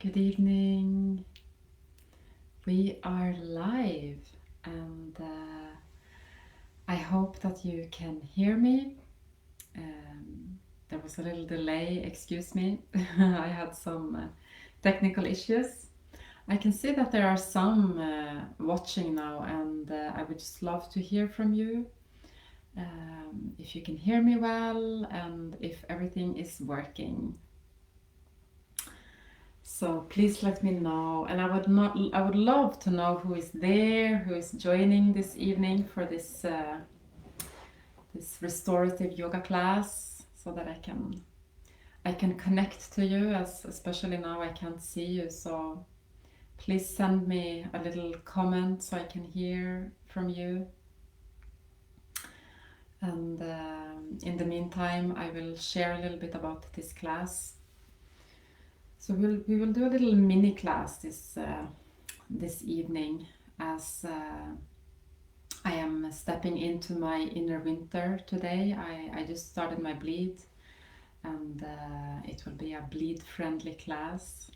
Good evening. We are live, and I hope that you can hear me. There was a little delay, excuse me. I had some technical issues. I can see that there are some watching now, and I would just love to hear from you. If you can hear me well and if everything is working. So please let me know, and I would love to know who is there, who is joining this evening for this this restorative yoga class, so that I can connect to you, as especially now I can't see you. So please send me a little comment so I can hear from you. And in the meantime, I will share a little bit about this class. So we will do a little mini class this evening, as I am stepping into my inner winter today. I just started my bleed, and it will be a bleed friendly class.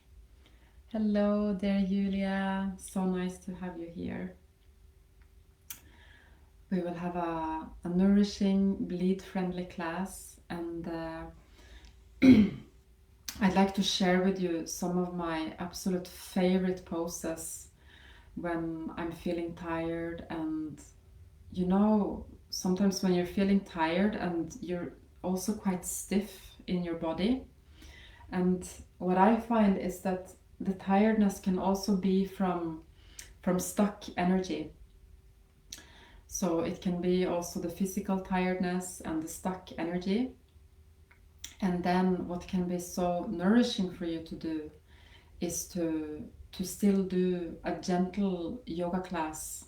Hello there, Julia. So nice to have you here. We will have a nourishing bleed friendly class, and I'd like to share with you some of my absolute favorite poses when I'm feeling tired. And you know, sometimes when you're feeling tired and you're also quite stiff in your body, and what I find is that the tiredness can also be from stuck energy. So it can be also the physical tiredness and the stuck energy. And then what can be so nourishing for you to do is to still do a gentle yoga class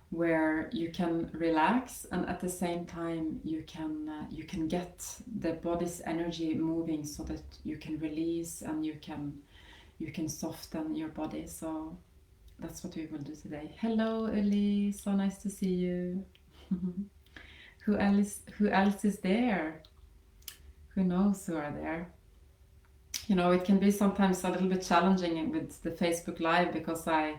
where you can relax, and at the same time you can get the body's energy moving, so that you can release and you can soften your body. So that's what we will do today. Hello, Uli, so nice to see you. Who else is there? Who knows who are there? You know, it can be sometimes a little bit challenging with the Facebook Live, because I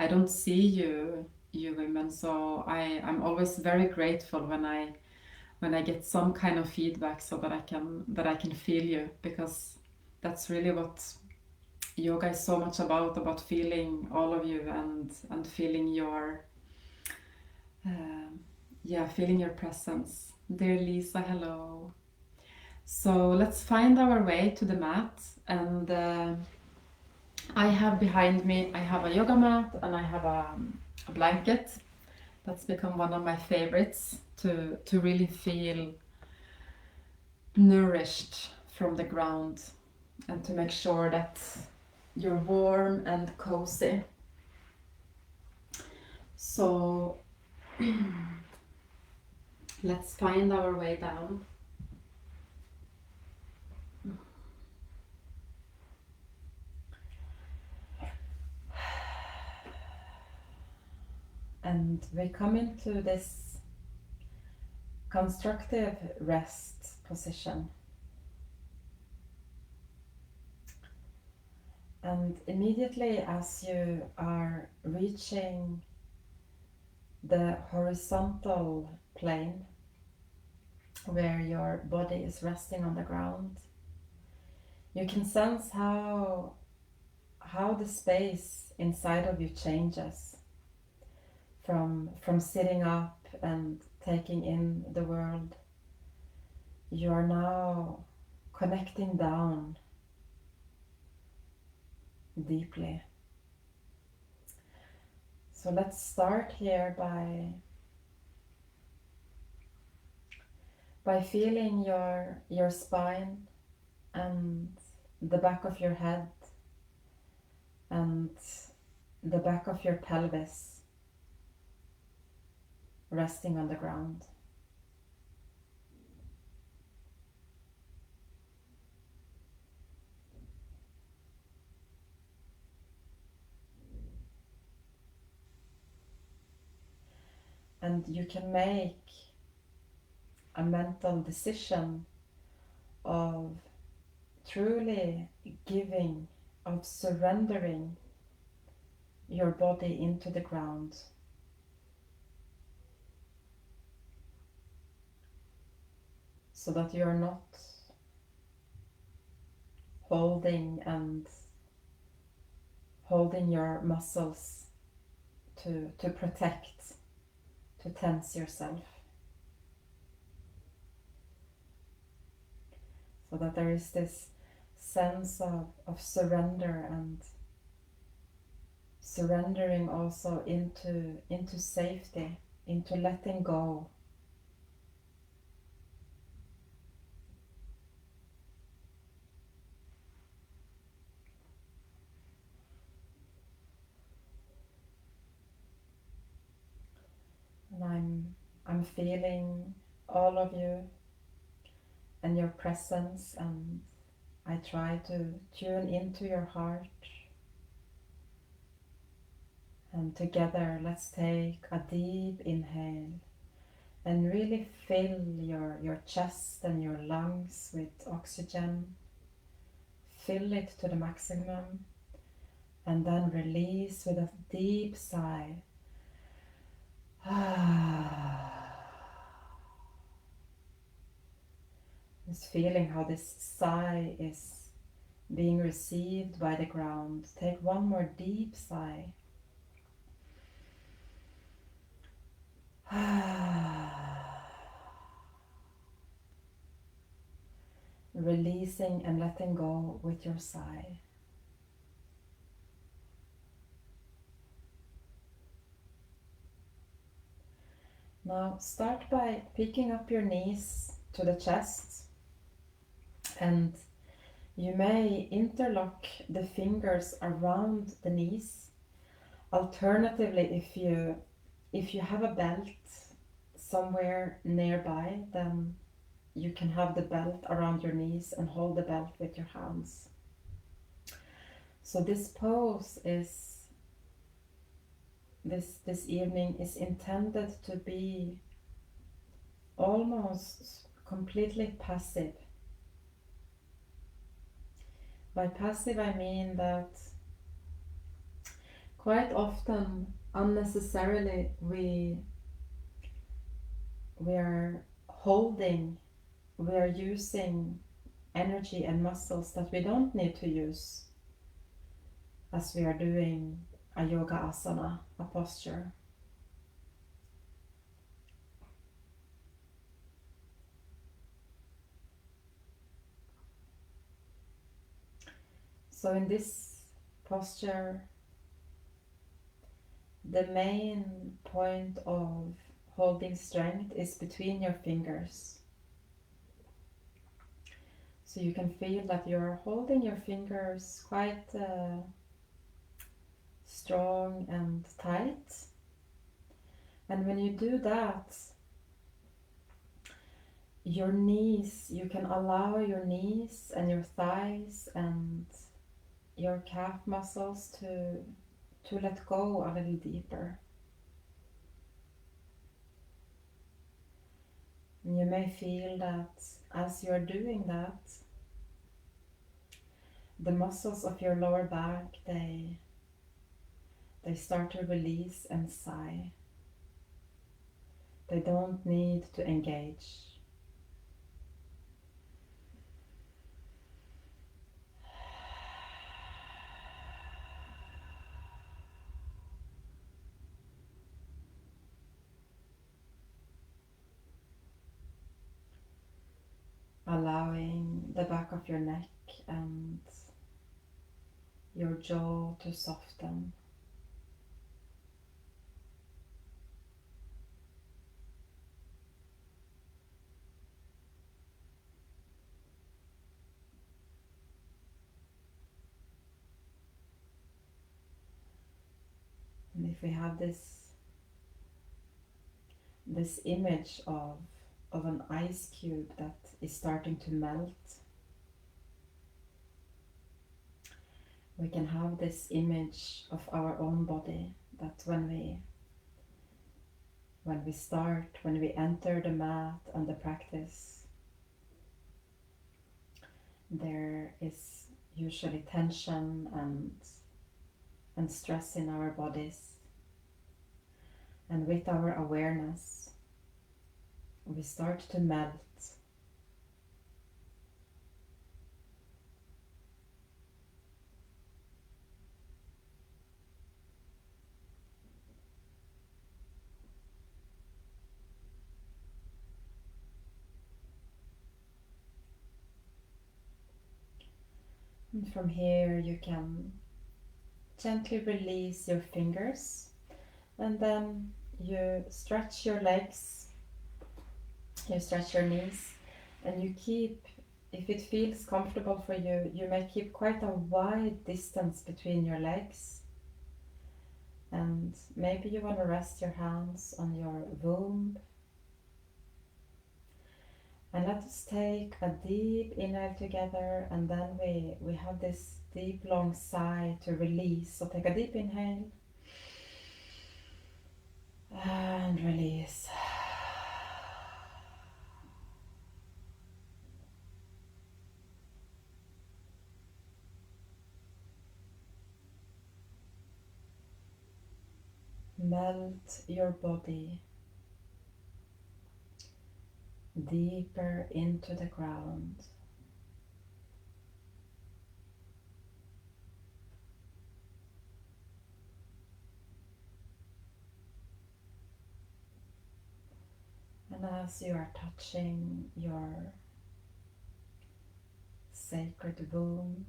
don't see you women. So I'm always very grateful when I get some kind of feedback, so that I can feel you, because that's really what yoga is so much about feeling all of you, and feeling your feeling your presence. Dear Lisa, hello. So let's find our way to the mat, and I have behind me, I have a yoga mat, and I have a blanket. That's become one of my favorites to really feel nourished from the ground, and to make sure that you're warm and cozy. So let's find our way down. And we come into this constructive rest position. And immediately as you are reaching the horizontal plane, where your body is resting on the ground, you can sense how the space inside of you changes from sitting up and taking in the world. You are now connecting down deeply. So let's start here by feeling your spine and the back of your head and the back of your pelvis resting on the ground. And you can make a mental decision of truly giving of surrendering your body into the ground, so that you're not holding your muscles to protect, to tense yourself, so that there is this sense of surrender, and surrendering also into safety, into letting go. And I'm feeling all of you and your presence, and I try to tune into your heart. And together, let's take a deep inhale and really fill your chest and your lungs with oxygen. Fill it to the maximum, and then release with a deep sigh. Just feeling how this sigh is being received by the ground. Take one more deep sigh. Releasing and letting go with your sigh. Now start by picking up your knees to the chest, and you may interlock the fingers around the knees. Alternatively, if you have a belt somewhere nearby, then you can have the belt around your knees and hold the belt with your hands. So this pose is this evening is intended to be almost completely passive. By passive I mean that quite often, unnecessarily, we are using energy and muscles that we don't need to use as we are doing a yoga asana, a posture. So in this posture, the main point of holding strength is between your fingers. So you can feel that you're holding your fingers quite strong and tight. And when you do that, your knees, you can allow your knees and your thighs and your calf muscles to let go a little deeper. And you may feel that as you're doing that, the muscles of your lower back, they start to release and sigh. They don't need to engage. Allowing the back of your neck and your jaw to soften. And if we have this image of an ice cube that is starting to melt, we can have this image of our own body, that when we enter the mat and the practice, there is usually tension and stress in our bodies. And with our awareness, we start to melt. And from here you can gently release your fingers, and then you stretch your legs, you stretch your knees, and you keep, if it feels comfortable for you, you may keep quite a wide distance between your legs. And maybe you want to rest your hands on your womb. And let us take a deep inhale together, and then we have this deep long sigh to release. So take a deep inhale and release. Melt your body deeper into the ground. And as you are touching your sacred womb,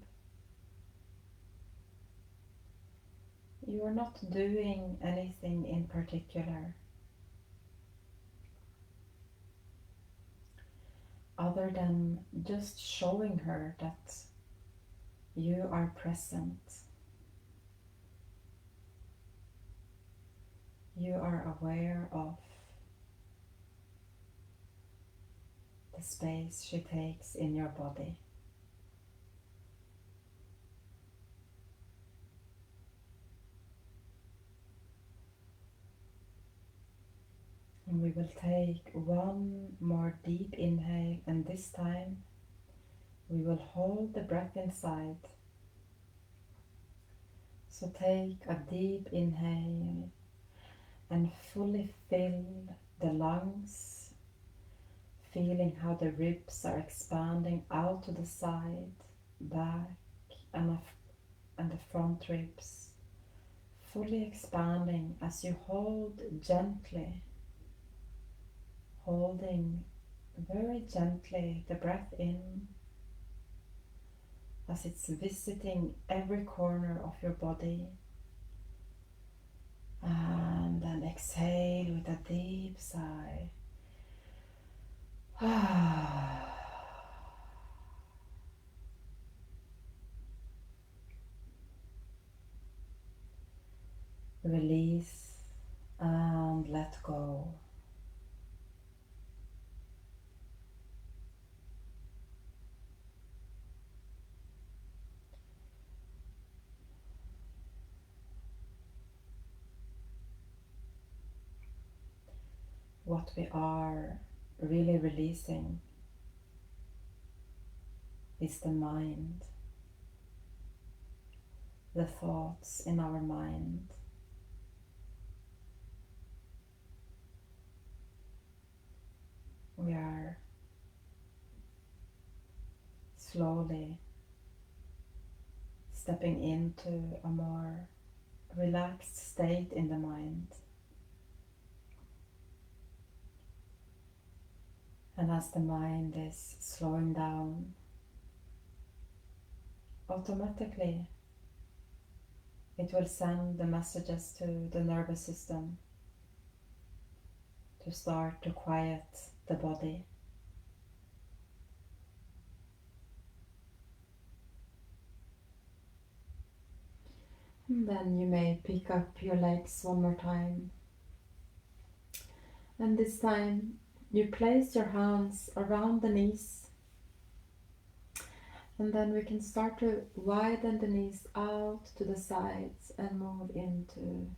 you are not doing anything in particular other than just showing her that you are present. You are aware of the space she takes in your body. And we will take one more deep inhale, and this time we will hold the breath inside. So take a deep inhale and fully fill the lungs, feeling how the ribs are expanding out to the side, back, and the front ribs, fully expanding as you hold gently, holding very gently the breath in as it's visiting every corner of your body. And then exhale with a deep sigh. Release and let go. What we are really releasing is the mind, the thoughts in our mind. We are slowly stepping into a more relaxed state in the mind. And as the mind is slowing down, automatically it will send the messages to the nervous system to start to quiet the body. And then you may pick up your legs one more time. And this time you place your hands around the knees. And then we can start to widen the knees out to the sides and move into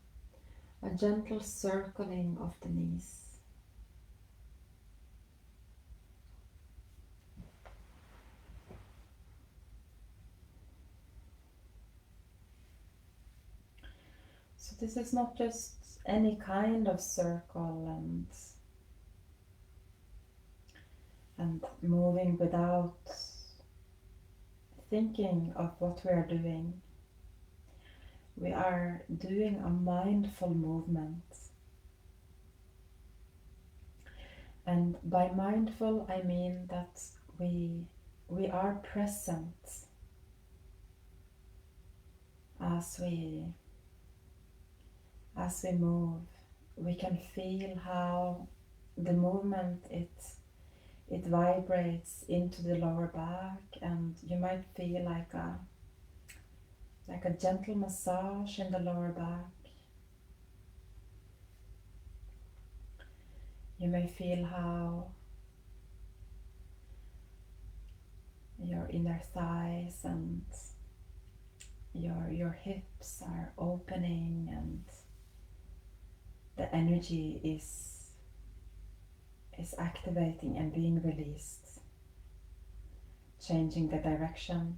a gentle circling of the knees. So this is not just any kind of circle and moving without thinking of what we are doing. We are doing a mindful movement. And by mindful, I mean that we are present as we move. We can feel how the movement it vibrates into the lower back, and you might feel like a gentle massage in the lower back. You may feel how your inner thighs and your hips are opening, and the energy is activating and being released, changing the direction.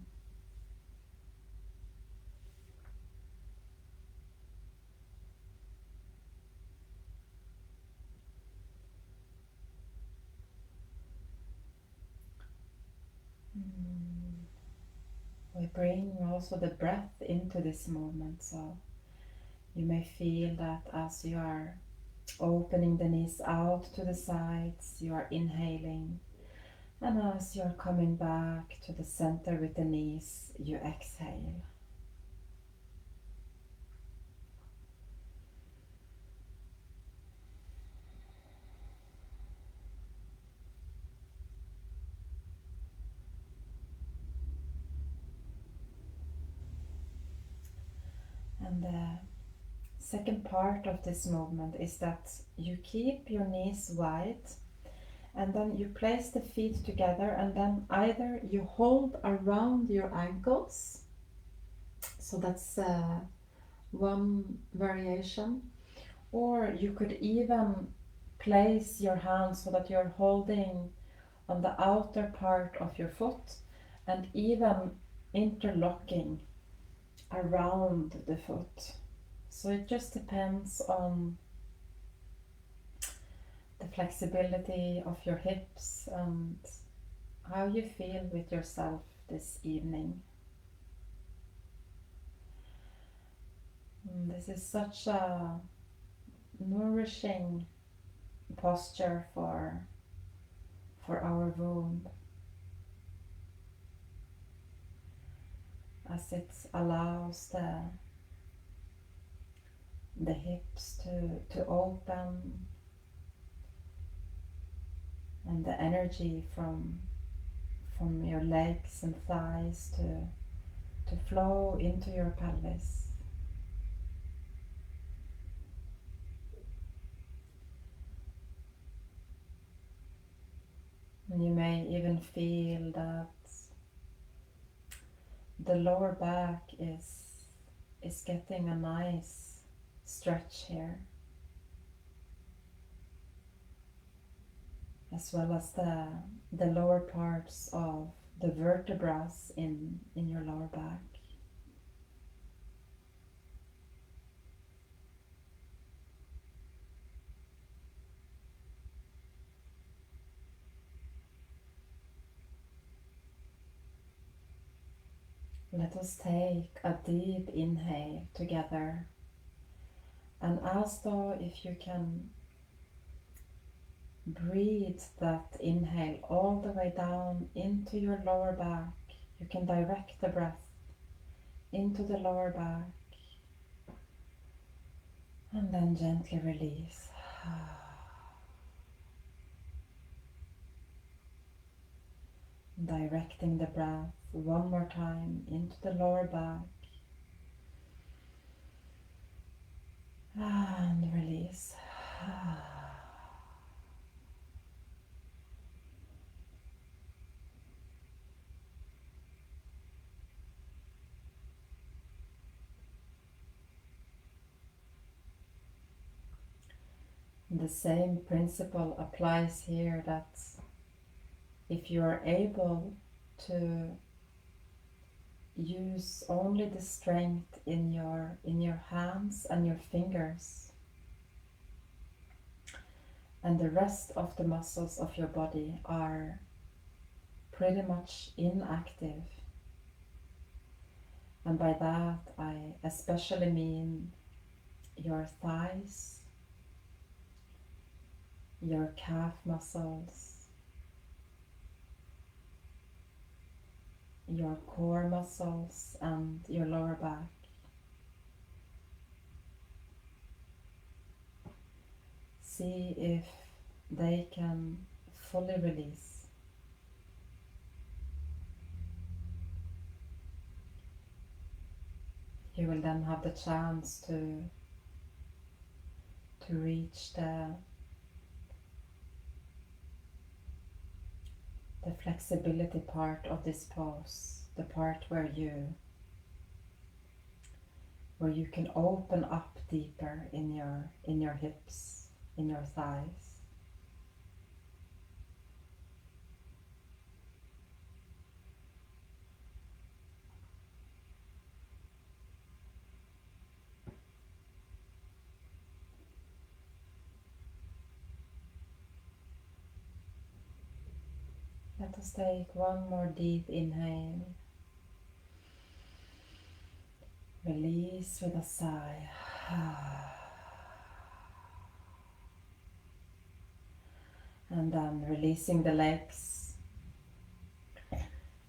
We bring also the breath into this movement, so you may feel that as you are opening the knees out to the sides, you are inhaling, and as you're coming back to the center with the knees, you exhale. And the second part of this movement is that you keep your knees wide, and then you place the feet together, and then either you hold around your ankles, so that's one variation, or you could even place your hands so that you're holding on the outer part of your foot and even interlocking around the foot. So it just depends on the flexibility of your hips and how you feel with yourself this evening. This is such a nourishing posture for our womb, as it allows the hips to open, and the energy from your legs and thighs to flow into your pelvis. And you may even feel that the lower back is getting a nice stretch here, as well as the lower parts of the vertebrae in your lower back. Let us take a deep inhale together, and as though if you can breathe that inhale all the way down into your lower back, you can direct the breath into the lower back and then gently release. Directing the breath one more time into the lower back and release. The same principle applies here, that if you are able to use only the strength in your hands and your fingers, and the rest of the muscles of your body are pretty much inactive. And by that I especially mean your thighs, your calf muscles, your core muscles, and your lower back. See if they can fully release. You will then have the chance to reach the flexibility part of this pose, the part where you can open up deeper in your hips, in your thighs. Let us take one more deep inhale. Release with a sigh. And then releasing the legs.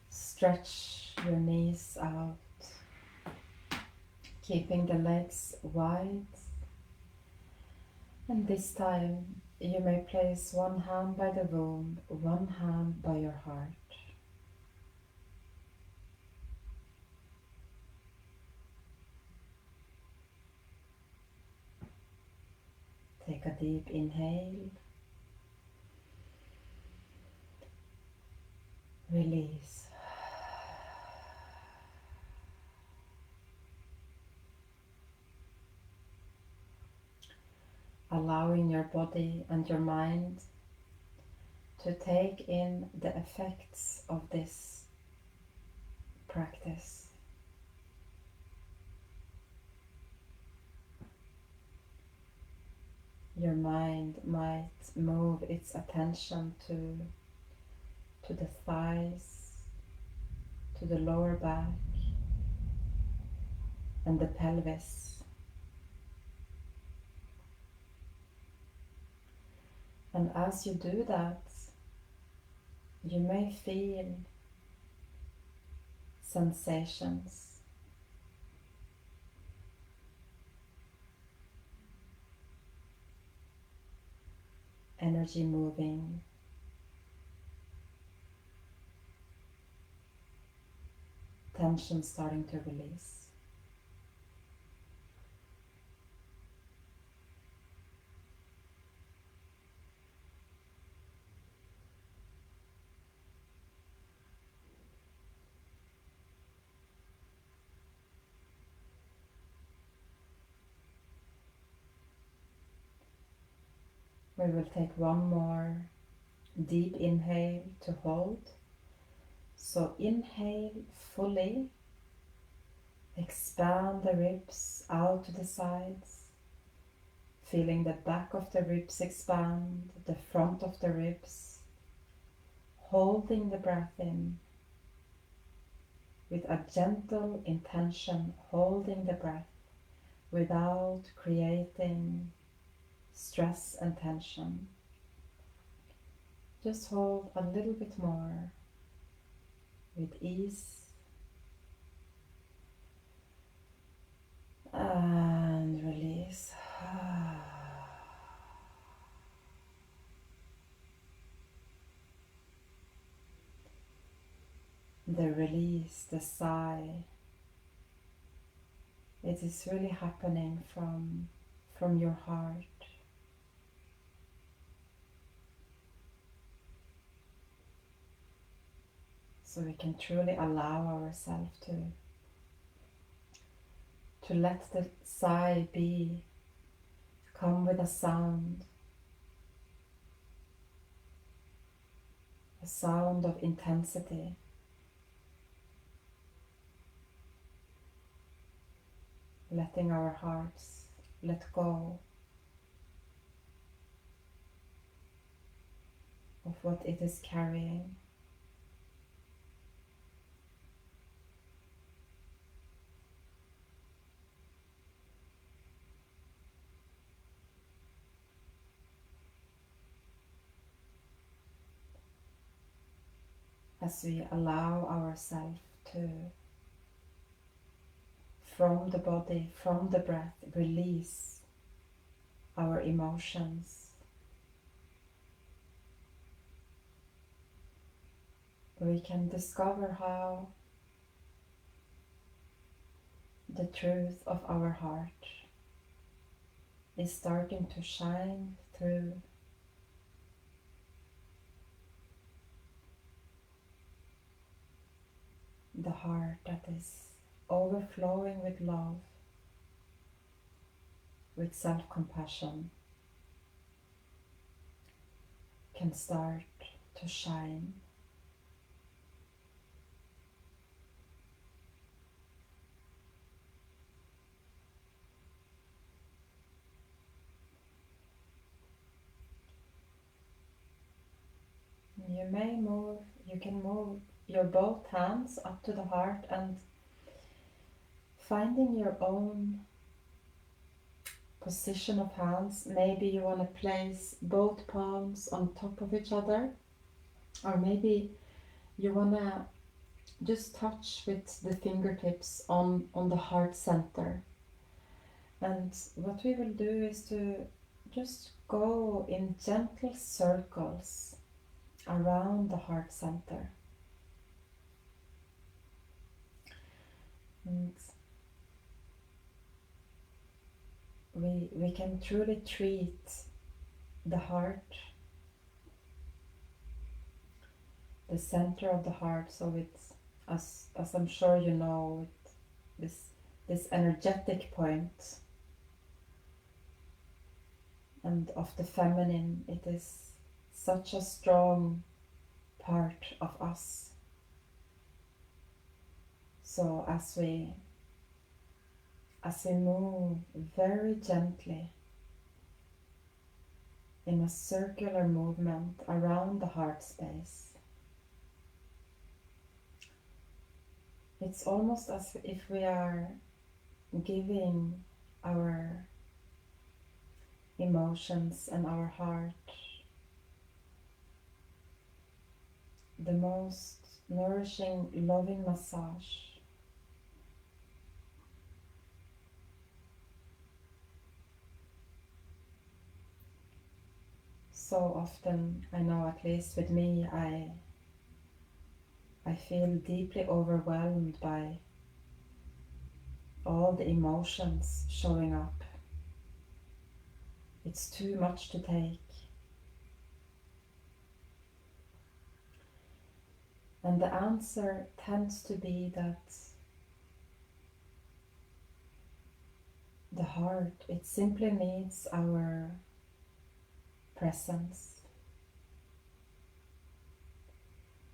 Stretch your knees out, keeping the legs wide. And this time you may place one hand by the womb, one hand by your heart. Take a deep inhale. Release. Allowing your body and your mind to take in the effects of this practice. Your mind might move its attention to the thighs, to the lower back, and the pelvis. And as you do that, you may feel sensations, energy moving, tension starting to release. We will take one more deep inhale to hold. So inhale fully, expand the ribs out to the sides, feeling the back of the ribs expand, the front of the ribs, holding the breath in with a gentle intention, holding the breath without creating stress and tension. Just hold a little bit more with ease and release. The release, the sigh, it is really happening from your heart. So we can truly allow ourselves to let the sigh come with a sound of intensity. letting our hearts let go of what it is carrying. As we allow ourselves to, from the body, from the breath, release our emotions, we can discover how the truth of our heart is starting to shine through the heart that is overflowing with love, with self-compassion, can start to shine. You can move your both hands up to the heart and finding your own position of hands. Maybe you want to place both palms on top of each other, or maybe you want to just touch with the fingertips on the heart center. And what we will do is to just go in gentle circles around the heart center. And we can truly treat the heart, the center of the heart, so it's, as I'm sure you know, this energetic point, and of the feminine, it is such a strong part of us. So as we move very gently in a circular movement around the heart space, it's almost as if we are giving our emotions and our heart the most nourishing, loving massage. So often, I know, at least with me, I feel deeply overwhelmed by all the emotions showing up. It's too much to take. And the answer tends to be that the heart, it simply needs our presence.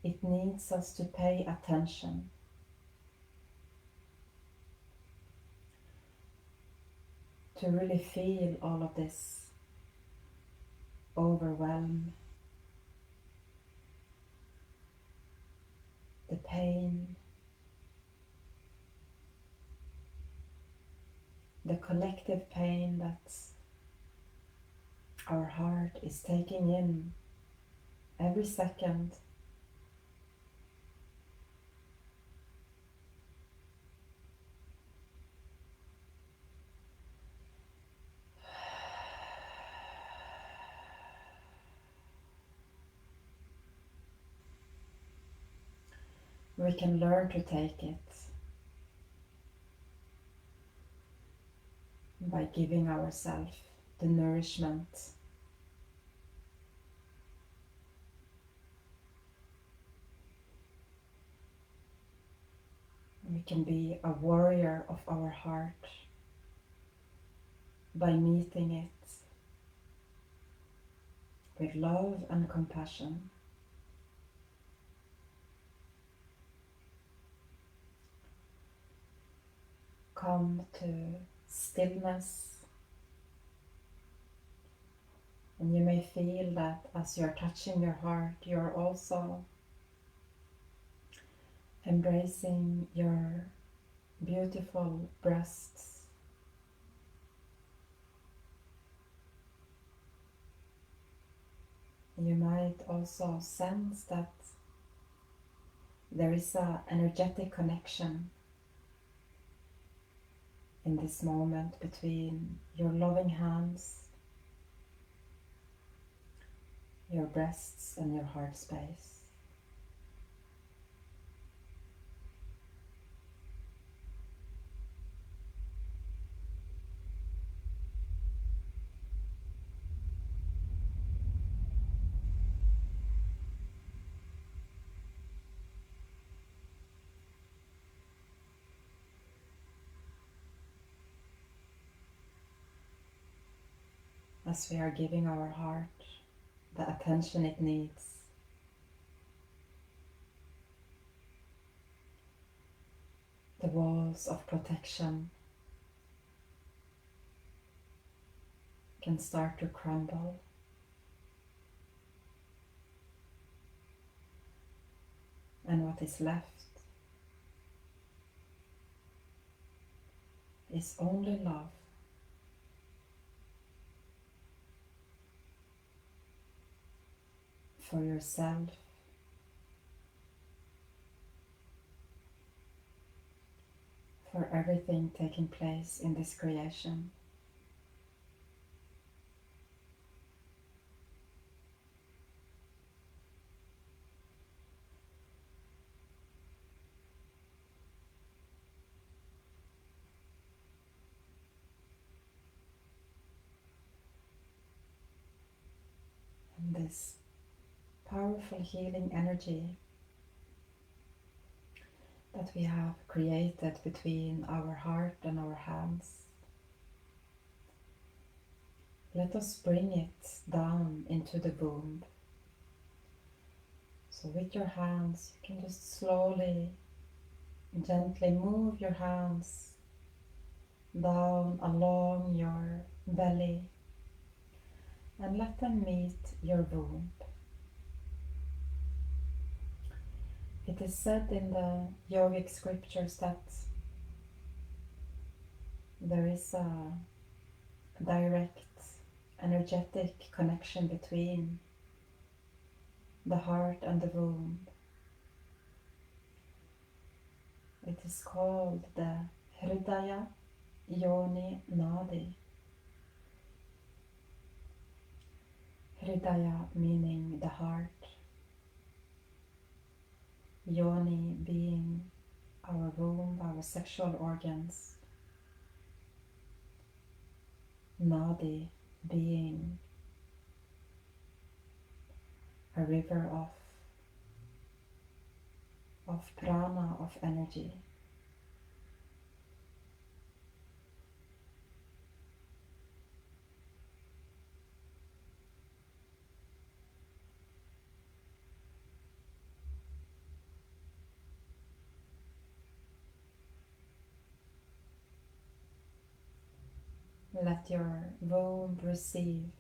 It needs us to pay attention. To really feel all of this overwhelm, the pain, the collective pain that our heart is taking in every second. We can learn to take it by giving ourselves the nourishment. We can be a warrior of our heart by meeting it with love and compassion. come to stillness, and you may feel that as you're touching your heart, you're also embracing your beautiful breasts. You might also sense that there is an energetic connection in this moment between your loving hands, your breasts, and your heart space. As we are giving our heart the attention it needs, the walls of protection can start to crumble, and what is left is only love. For yourself, for everything taking place in this creation. And this powerful healing energy that we have created between our heart and our hands, let us bring it down into the womb. So with your hands, you can just slowly, gently move your hands down along your belly and let them meet your womb. It is said in the yogic scriptures that there is a direct energetic connection between the heart and the womb. It is called the Hridaya Yoni Nadi. Hridaya meaning the heart, Yoni being our womb, our sexual organs, Nadi being a river of prana, of energy. Let your womb receive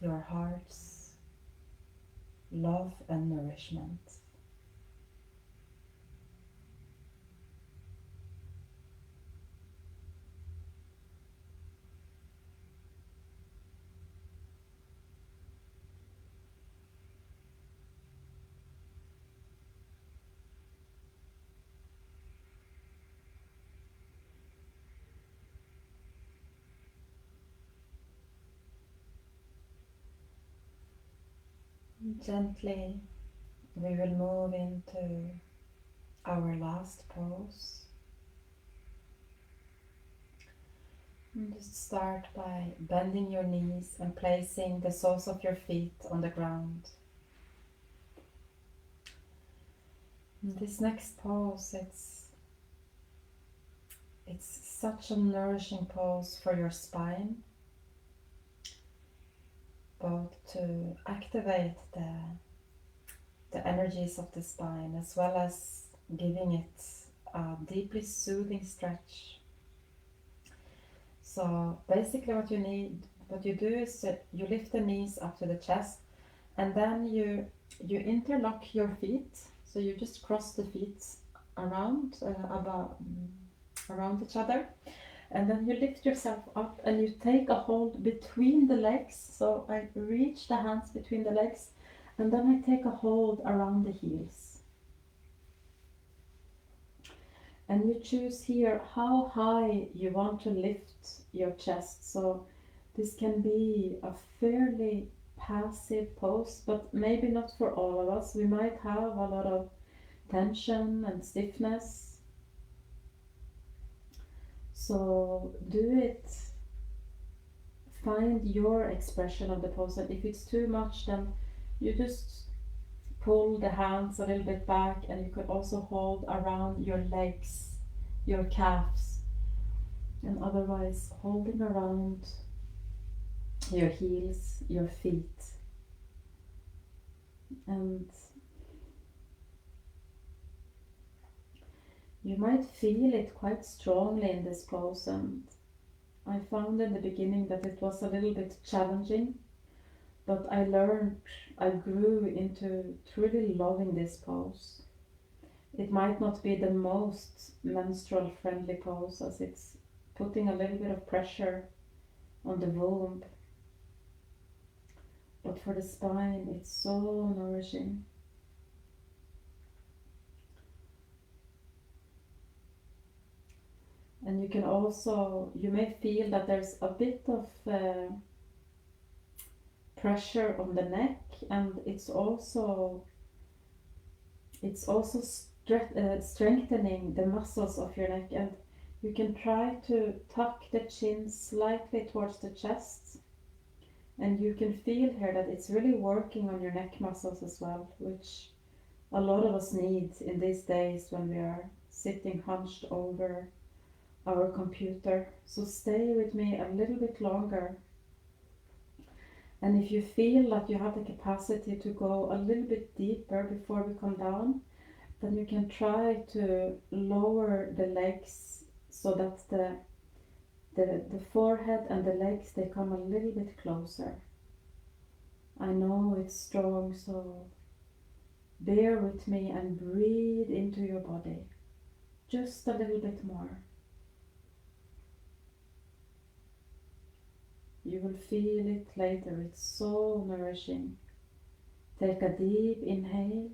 your heart's love and nourishment. Gently, we will move into our last pose. And just start by bending your knees and placing the soles of your feet on the ground. And this next pose, it's such a nourishing pose for your spine, both to activate the the energies of the spine, as well as giving it a deeply soothing stretch. So basically what you do is that you lift the knees up to the chest, and then you interlock your feet. So you just cross the feet around around each other, and then you lift yourself up and you take a hold between the legs. So I reach the hands between the legs, and then I take a hold around the heels. And you choose here how high you want to lift your chest. So this can be a fairly passive pose, but maybe not for all of us. We might have a lot of tension and stiffness. So do it. Find your expression of the pose, and if it's too much, then you just pull the hands a little bit back, and you could also hold around your legs, your calves, and otherwise holding around your heels, your feet. And you might feel it quite strongly in this pose, and I found in the beginning that it was a little bit challenging, but I grew into truly loving this pose. It might not be the most menstrual friendly pose, as it's putting a little bit of pressure on the womb, but for the spine it's so nourishing. And you may feel that there's a bit of pressure on the neck, and it's also strengthening the muscles of your neck, and you can try to tuck the chin slightly towards the chest, and you can feel here that it's really working on your neck muscles as well, which a lot of us need in these days when we are sitting hunched over our computer. So stay with me a little bit longer. And if you feel like you have the capacity to go a little bit deeper before we come down, then you can try to lower the legs so that the forehead and the legs, they come a little bit closer. I know it's strong, so bear with me and breathe into your body just a little bit more. You will feel it later. It's so nourishing. Take a deep inhale.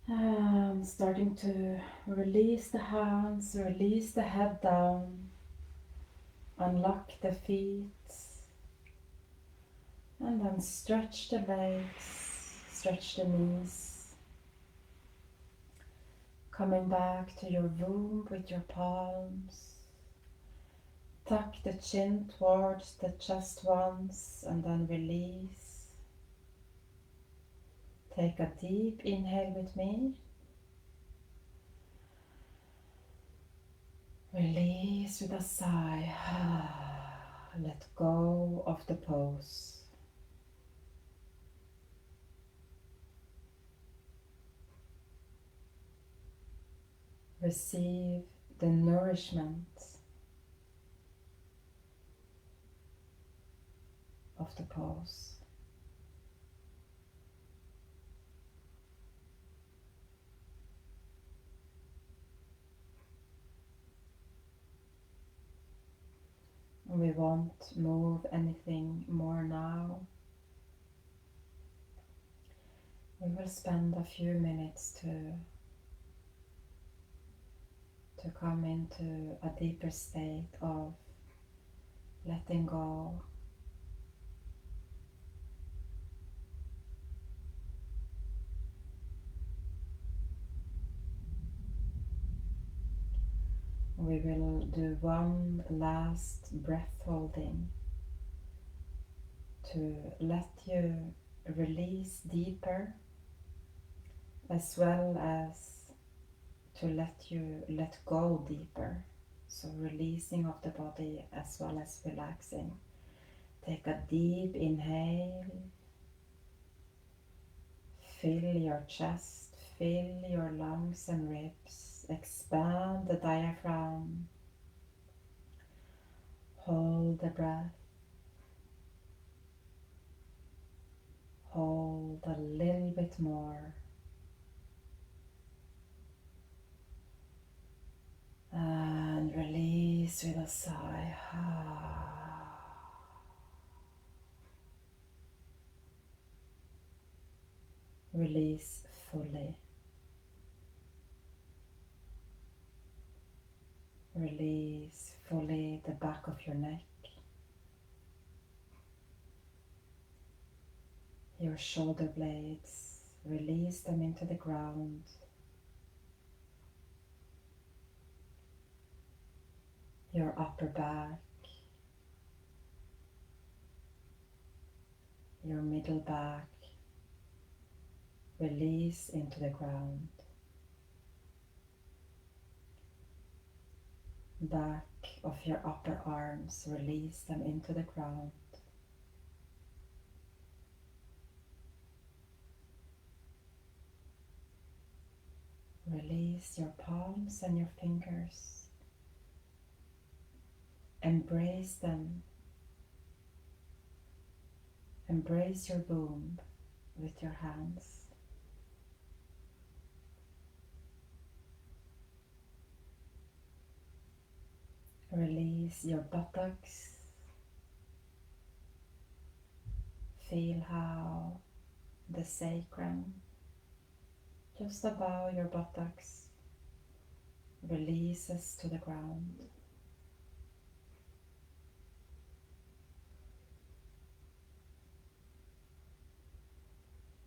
And starting to release the hands, release the head down. Unlock the feet. And then stretch the legs, stretch the knees. Coming back to your womb with your palms. Tuck the chin towards the chest once and then release. Take a deep inhale with me. Release with a sigh. Let go of the pose. Receive the nourishment of the pose. We won't move anything more now. We will spend a few minutes to come into a deeper state of letting go. We will do one last breath holding to let you release deeper, as well as to let go deeper. So releasing of the body as well as relaxing. Take a deep inhale. Fill your chest, fill your lungs and ribs, expand the diaphragm, hold the breath, hold a little bit more, and release with a sigh. Release fully. Release fully the back of your neck, your shoulder blades. Release them into the ground. Your upper back, your middle back. Release into the ground. Back of your upper arms, release them into the ground. Release your palms and your fingers. Embrace them. Embrace your womb with your hands. Release your buttocks. Feel how the sacrum just above your buttocks releases to the ground.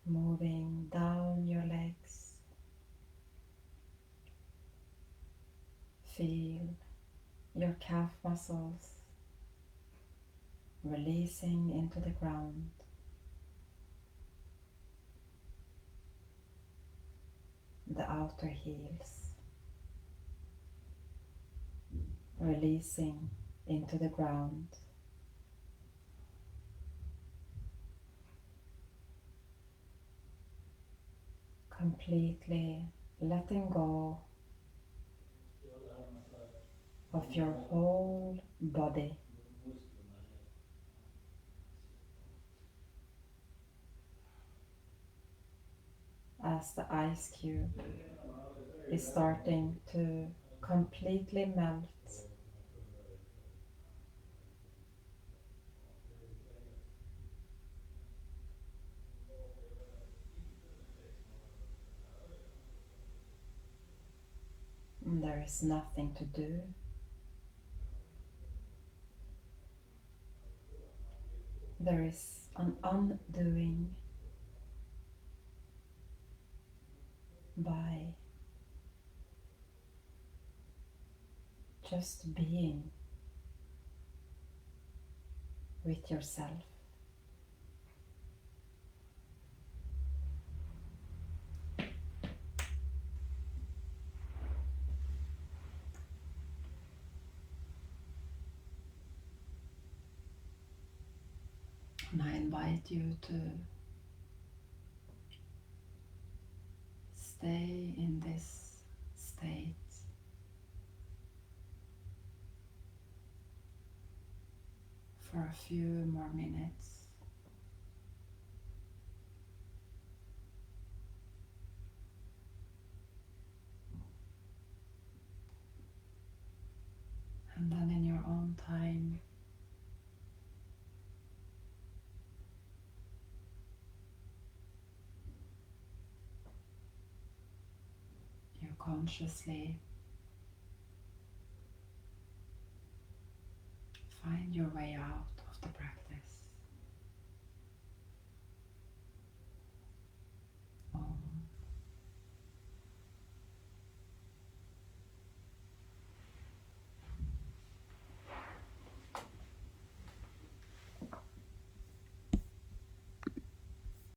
Moving down your legs. Feel your calf muscles releasing into the ground. The outer heels releasing into the ground. Completely letting go of your whole body. As the ice cube is starting to completely melt. And there is nothing to do. There is an undoing by just being with yourself. And I invite you to stay in this state for a few more minutes. And then in your own time, you consciously find your way out of the practice.